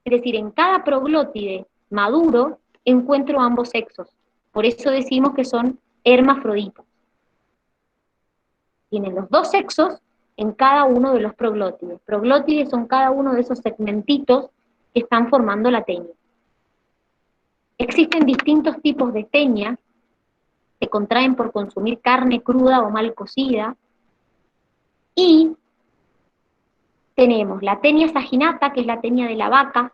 Es decir, en cada proglótide maduro encuentro ambos sexos. Por eso decimos que son hermafroditas. Tienen los dos sexos en cada uno de los proglótides. Proglótides son cada uno de esos segmentitos que están formando la tenia. Existen distintos tipos de tenia, se contraen por consumir carne cruda o mal cocida, y tenemos la tenia saginata, que es la tenia de la vaca,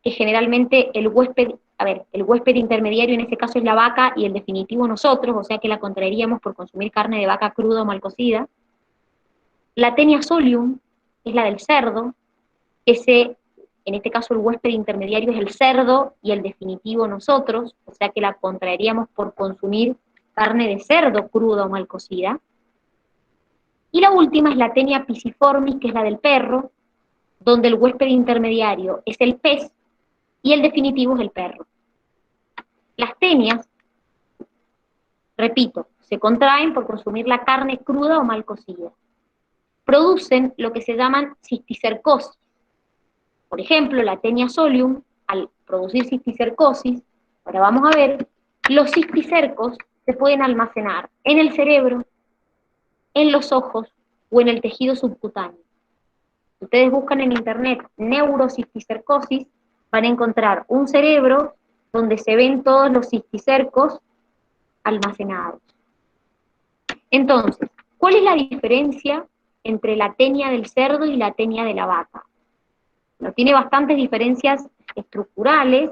que generalmente el huésped intermediario en este caso es la vaca y el definitivo nosotros, o sea que la contraeríamos por consumir carne de vaca cruda o mal cocida. La tenia solium, que es la del cerdo, en este caso el huésped intermediario es el cerdo y el definitivo nosotros, o sea que la contraeríamos por consumir carne de cerdo cruda o mal cocida. Y la última es la tenia pisciformis, que es la del perro, donde el huésped intermediario es el pez y el definitivo es el perro. Las tenias, repito, se contraen por consumir la carne cruda o mal cocida. Producen lo que se llaman cisticercosis. Por ejemplo, la tenia solium, al producir cisticercosis, ahora vamos a ver, los cisticercos se pueden almacenar en el cerebro, en los ojos o en el tejido subcutáneo. Si ustedes buscan en internet neurocisticercosis, van a encontrar un cerebro donde se ven todos los cisticercos almacenados. Entonces, ¿cuál es la diferencia entre la tenia del cerdo y la tenia de la vaca? No, tiene bastantes diferencias estructurales.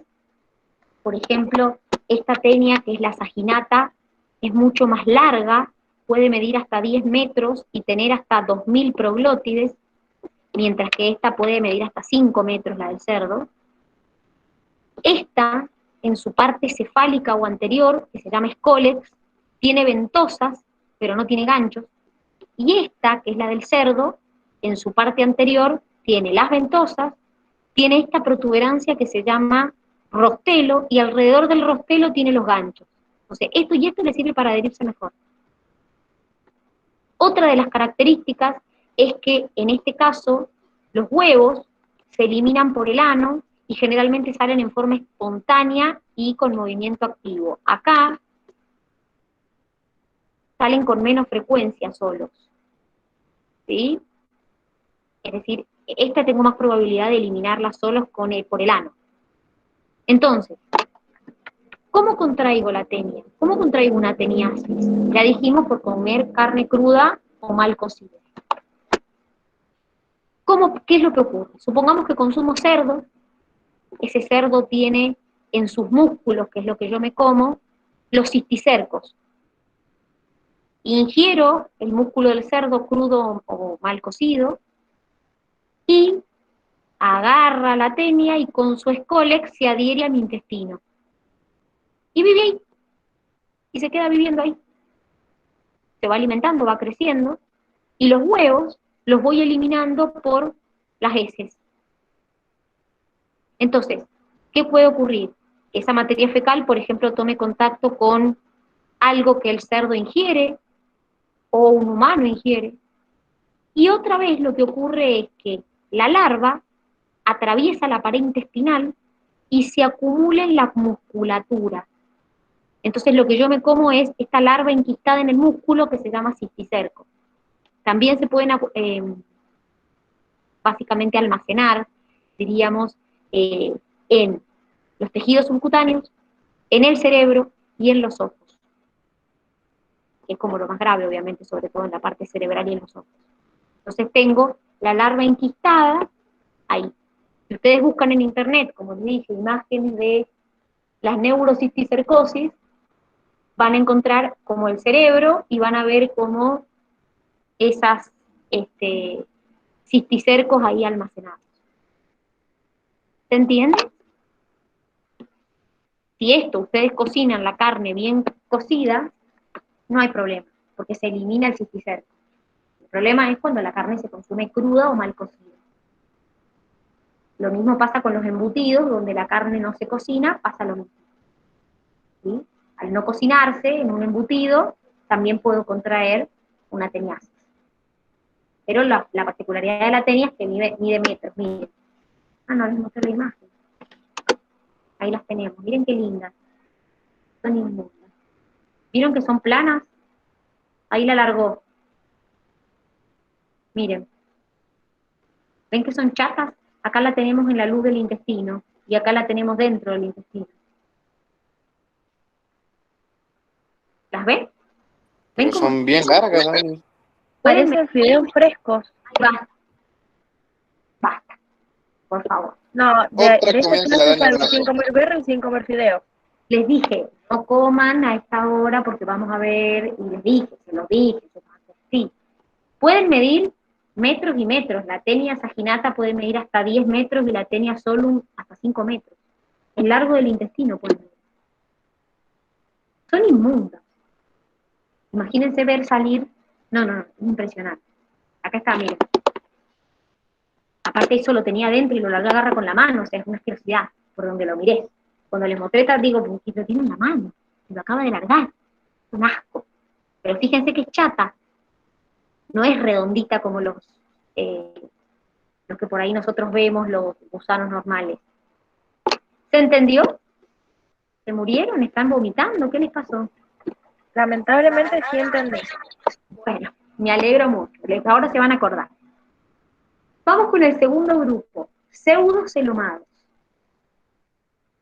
Por ejemplo, esta tenia, que es la saginata, es mucho más larga, puede medir hasta 10 metros y tener hasta 2000 proglótides, mientras que esta puede medir hasta 5 metros, la del cerdo. Esta, en su parte cefálica o anterior, que se llama escólex, tiene ventosas, pero no tiene ganchos, y esta, que es la del cerdo, en su parte anterior, tiene las ventosas, tiene esta protuberancia que se llama rostelo, y alrededor del rostelo tiene los ganchos. O sea, esto y esto le sirve para adherirse mejor. Otra de las características es que, en este caso, los huevos se eliminan por el ano y generalmente salen en forma espontánea y con movimiento activo. Acá salen con menos frecuencia solos, ¿sí? Es decir, esta tengo más probabilidad de eliminarla solos por el ano. Entonces, ¿cómo contraigo la tenia? ¿Cómo contraigo una teniasis? Ya dijimos, por comer carne cruda o mal cocida. ¿Qué es lo que ocurre? Supongamos que consumo cerdo, ese cerdo tiene en sus músculos, que es lo que yo me como, los cisticercos. Ingiero el músculo del cerdo crudo o mal cocido y agarra la tenia y con su escólex se adhiere a mi intestino. Y vive ahí. Y se queda viviendo ahí. Se va alimentando, va creciendo, y los huevos los voy eliminando por las heces. Entonces, ¿qué puede ocurrir? Que esa materia fecal, por ejemplo, tome contacto con algo que el cerdo ingiere o un humano ingiere. Y otra vez lo que ocurre es que la larva atraviesa la pared intestinal y se acumula en la musculatura. Entonces lo que yo me como es esta larva enquistada en el músculo que se llama cisticerco. También se pueden básicamente almacenar, diríamos, en los tejidos subcutáneos, en el cerebro y en los ojos, que es como lo más grave, obviamente, sobre todo en la parte cerebral y en los ojos. Entonces tengo la larva enquistada ahí. Si ustedes buscan en internet, como les dije, imágenes de las neurocisticercosis, van a encontrar como el cerebro y van a ver como esas cisticercos ahí almacenados. ¿Se entiende? Si esto, ustedes cocinan la carne bien cocida, no hay problema, porque se elimina el cisticerco. El problema es cuando la carne se consume cruda o mal cocida. Lo mismo pasa con los embutidos, donde la carne no se cocina, pasa lo mismo. ¿Sí? Al no cocinarse en un embutido, también puedo contraer una teniasis. Pero la particularidad de la tenia es que mide metros, miren. Ah, no, les mostré la imagen. Ahí las tenemos, miren qué lindas. Son inmundas. ¿Vieron que son planas? Ahí la alargó. Miren. ¿Ven que son chatas? Acá la tenemos en la luz del intestino y acá la tenemos dentro del intestino. ¿Las ven? ¿Ven Pero cómo son bien largas, ¿no? Pueden Parecen fideos frescos. Basta, basta, por favor. No, de Otra esta comida que la clase daña salgo una sin comer berro y sin comer fideos. Les dije, no coman a esta hora porque vamos a ver, y les dije, se los dije, sí. Pueden medir metros y metros. La tenia saginata puede medir hasta 10 metros y la tenia solum hasta 5 metros. El largo del intestino puede medir. Son inmundas. Imagínense ver salir. No, es impresionante. Acá está, miren. Aparte eso lo tenía dentro y lo agarra con la mano, o sea, es una asquerosidad por donde lo miré. Cuando les mostré, digo, lo tiene en la mano, lo acaba de largar. Es un asco. Pero fíjense que es chata. No es redondita como los que por ahí nosotros vemos, los gusanos normales. ¿Se entendió? ¿Se murieron? ¿Están vomitando? ¿Qué les pasó? Lamentablemente sí entendí. Bueno, me alegro mucho. Ahora se van a acordar. Vamos con el segundo grupo, pseudocelomados.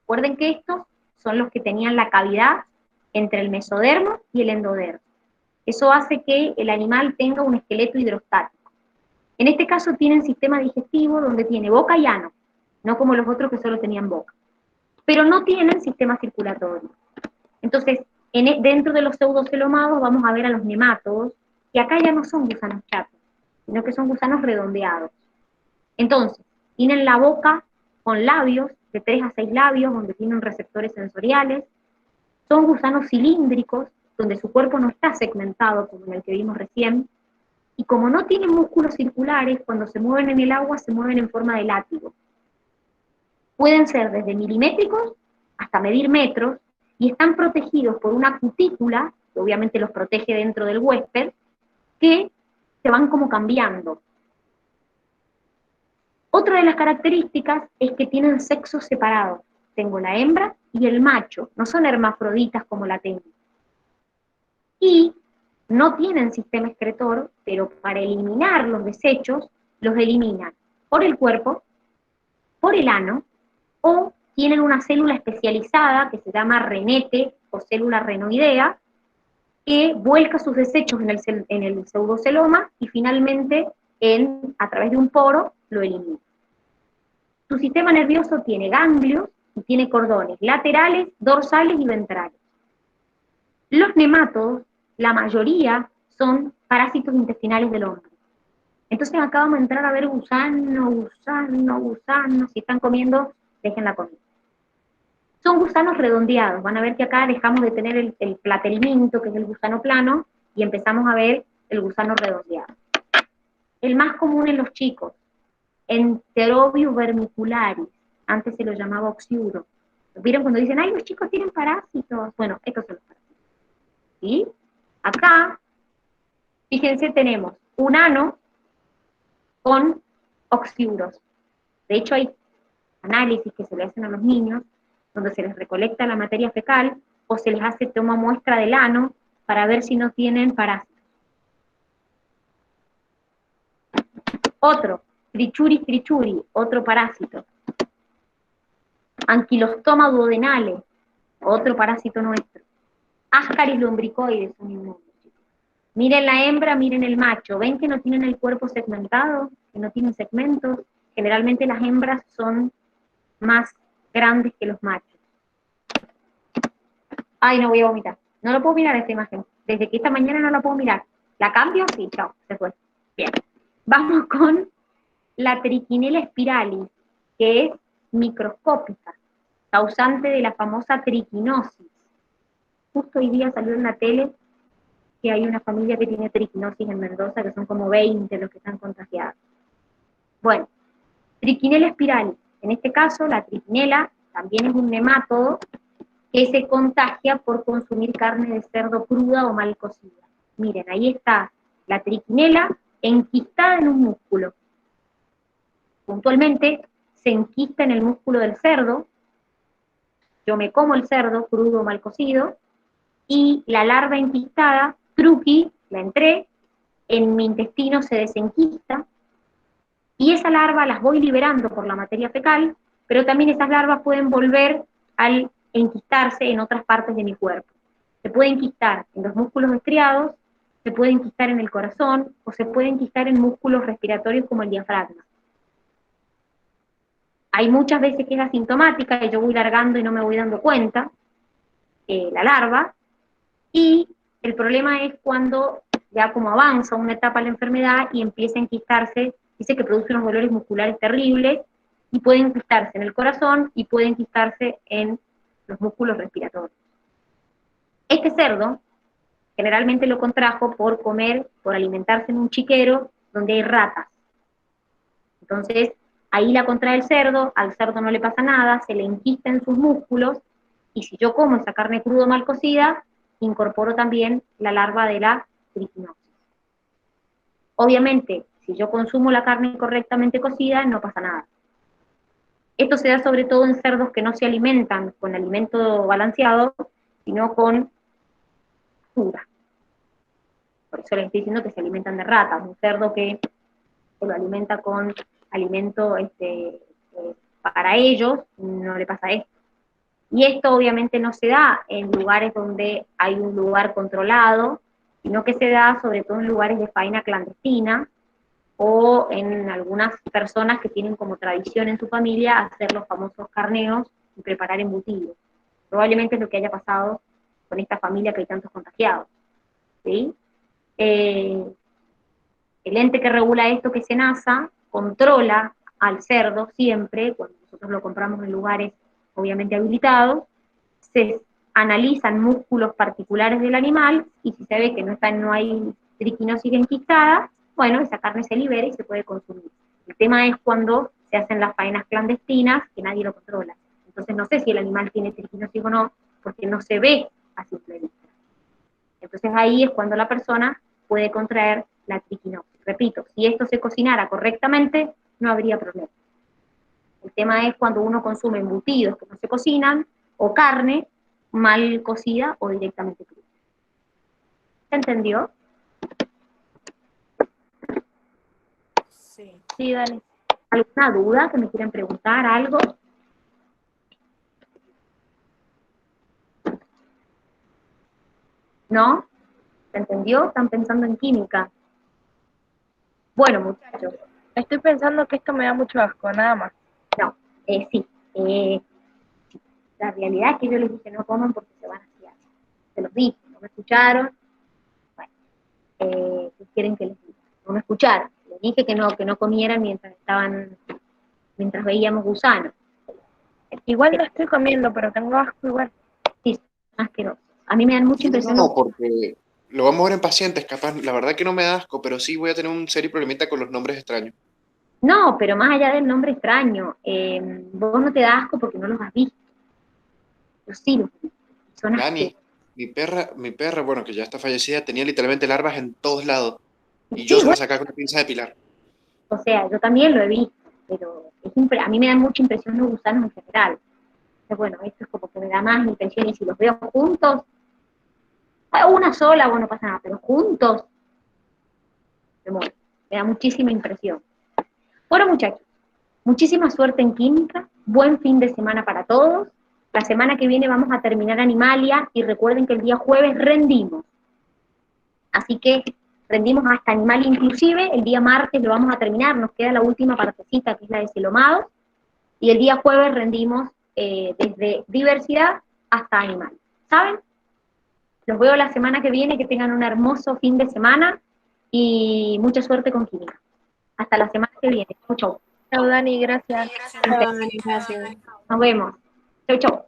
Recuerden que estos son los que tenían la cavidad entre el mesodermo y el endodermo. Eso hace que el animal tenga un esqueleto hidrostático. En este caso tienen sistema digestivo donde tiene boca y ano, no como los otros que solo tenían boca. Pero no tienen sistema circulatorio. Entonces, dentro de los pseudocelomados vamos a ver a los nemátodos, que acá ya no son gusanos chatos, sino que son gusanos redondeados. Entonces, tienen la boca con labios, de 3 a 6 labios, donde tienen receptores sensoriales. Son gusanos cilíndricos, donde su cuerpo no está segmentado, como en el que vimos recién. Y como no tienen músculos circulares, cuando se mueven en el agua, se mueven en forma de látigo. Pueden ser desde milimétricos hasta medir metros, y están protegidos por una cutícula, que obviamente los protege dentro del huésped, que se van como cambiando. Otra de las características es que tienen sexo separado. Tengo la hembra y el macho, no son hermafroditas como la tengo. Y no tienen sistema excretor, pero para eliminar los desechos, los eliminan por el cuerpo, por el ano, o tienen una célula especializada que se llama renete o célula renoidea, que vuelca sus desechos en el pseudoceloma y finalmente a través de un poro lo elimina. Su sistema nervioso tiene ganglios y tiene cordones laterales, dorsales y ventrales. Los nemátodos, la mayoría, son parásitos intestinales del hombre. Entonces acá vamos a entrar a ver gusano. Si están comiendo, dejen la comida. Son gusanos redondeados. Van a ver que acá dejamos de tener el platelminto, que es el gusano plano, y empezamos a ver el gusano redondeado. El más común en los chicos, Enterobius vermicularis, antes se lo llamaba oxiuro. ¿Vieron cuando dicen, ay, los chicos tienen parásitos? Bueno, estos son los parásitos. ¿Sí? Acá, fíjense, tenemos un ano con oxiuros. De hecho, hay análisis que se le hacen a los niños, donde se les recolecta la materia fecal, o se les hace toma muestra del ano, para ver si no tienen parásitos. Otro, trichuri, otro parásito. Ankylostoma duodenale, otro parásito nuestro. Ascaris lumbricoides son inmundos. Miren la hembra, miren el macho. ¿Ven que no tienen el cuerpo segmentado? Que no tienen segmentos. Generalmente las hembras son más grandes que los machos. Ay, no voy a vomitar. No lo puedo mirar esta imagen. Desde que esta mañana no la puedo mirar. ¿La cambio? Sí, chao, se fue. Bien. Vamos con la Trichinella spiralis, que es microscópica, causante de la famosa triquinosis. Justo hoy día salió en la tele que hay una familia que tiene triquinosis en Mendoza, que son como 20 los que están contagiados. Bueno, Trichinella spiralis. En este caso, la trichinela también es un nemátodo que se contagia por consumir carne de cerdo cruda o mal cocida. Miren, ahí está la trichinela enquistada en un músculo. Puntualmente se enquista en el músculo del cerdo. Yo me como el cerdo crudo o mal cocido, y la larva enquistada, truqui, la entré, en mi intestino se desenquista, y esa larva las voy liberando por la materia fecal, pero también esas larvas pueden volver al enquistarse en otras partes de mi cuerpo. Se puede enquistar en los músculos estriados, se puede enquistar en el corazón o se puede enquistar en músculos respiratorios como el diafragma. Hay muchas veces que es asintomática y yo voy largando y no me voy dando cuenta, la larva, y el problema es cuando ya como avanza una etapa de la enfermedad y empieza a enquistarse, dice que produce unos dolores musculares terribles, y puede enquistarse en el corazón y puede enquistarse en los músculos respiratorios. Este cerdo generalmente lo contrajo por comer, por alimentarse en un chiquero donde hay ratas. Entonces, ahí la contrae el cerdo, al cerdo no le pasa nada, se le enquista en sus músculos, y si yo como esa carne cruda mal cocida, incorporo también la larva de la triquinosis. Obviamente, si yo consumo la carne correctamente cocida, no pasa nada. Esto se da sobre todo en cerdos que no se alimentan con alimento balanceado, sino con basura. Por eso les estoy diciendo que se alimentan de ratas. Un cerdo que se lo alimenta con alimento para ellos, no le pasa esto. Y esto obviamente no se da en lugares donde hay un lugar controlado, sino que se da sobre todo en lugares de faena clandestina, o en algunas personas que tienen como tradición en su familia hacer los famosos carneos y preparar embutidos. Probablemente es lo que haya pasado con esta familia que hay tantos contagiados, ¿sí? El ente que regula esto, que es SENASA, controla al cerdo siempre, cuando nosotros lo compramos en lugares obviamente habilitados, se analizan músculos particulares del animal, y si se ve que no hay triquinosis enquistada, bueno, esa carne se libera y se puede consumir. El tema es cuando se hacen las faenas clandestinas, que nadie lo controla. Entonces no sé si el animal tiene triquinosis o no, porque no se ve a simple vista. Entonces ahí es cuando la persona puede contraer la triquinosis. Repito, si esto se cocinara correctamente, no habría problema. El tema es cuando uno consume embutidos que no se cocinan, o carne mal cocida o directamente cruda. ¿Se entendió? Sí. Sí, dale. ¿Alguna duda que me quieran preguntar? ¿Algo? ¿No? ¿Se entendió? Están pensando en química. Bueno, muchachos, Estoy pensando que esto me da mucho asco, nada más. no, sí. La realidad es que yo les dije no coman porque se van a hastiar. Se los dije, no me escucharon. Bueno, ¿qué quieren que les diga? No me escucharon. Les dije que no comieran mientras veíamos gusanos. Igual no estoy comiendo, pero tengo asco igual. Sí, son asquerosos. A mí me dan mucha impresión. No, porque lo vamos a ver en pacientes, capaz. La verdad que no me da asco, pero sí voy a tener un serio problemita con los nombres extraños. No, pero más allá del nombre extraño, vos no te das asco porque no los has visto. Yo sí los vi. Son Dani, asquerosos. mi perra, bueno, que ya está fallecida, tenía literalmente larvas en todos lados. Y yo Sí, se las bueno, sacaba con una pinza de pilar. o sea, yo también lo he visto, pero a mí me dan mucha impresión los gusanos en general. Entonces, bueno, esto es como que me da más impresión, y si los veo juntos, una sola, bueno, no pasa nada, pero juntos, me muero. Me da muchísima impresión. Bueno, muchachos, muchísima suerte en química, buen fin de semana para todos. La semana que viene vamos a terminar Animalia, y recuerden que el día jueves rendimos. Así que rendimos hasta Animalia inclusive, el día martes lo vamos a terminar, nos queda la última partecita que es la de Celomados, y el día jueves rendimos desde diversidad hasta animal. ¿Saben? Los veo la semana que viene, que tengan un hermoso fin de semana y mucha suerte con química. Hasta la semana que viene. Chau, chau. Chao, Dani, gracias. Chao, Dani, gracias. Nos vemos. Chau, chau.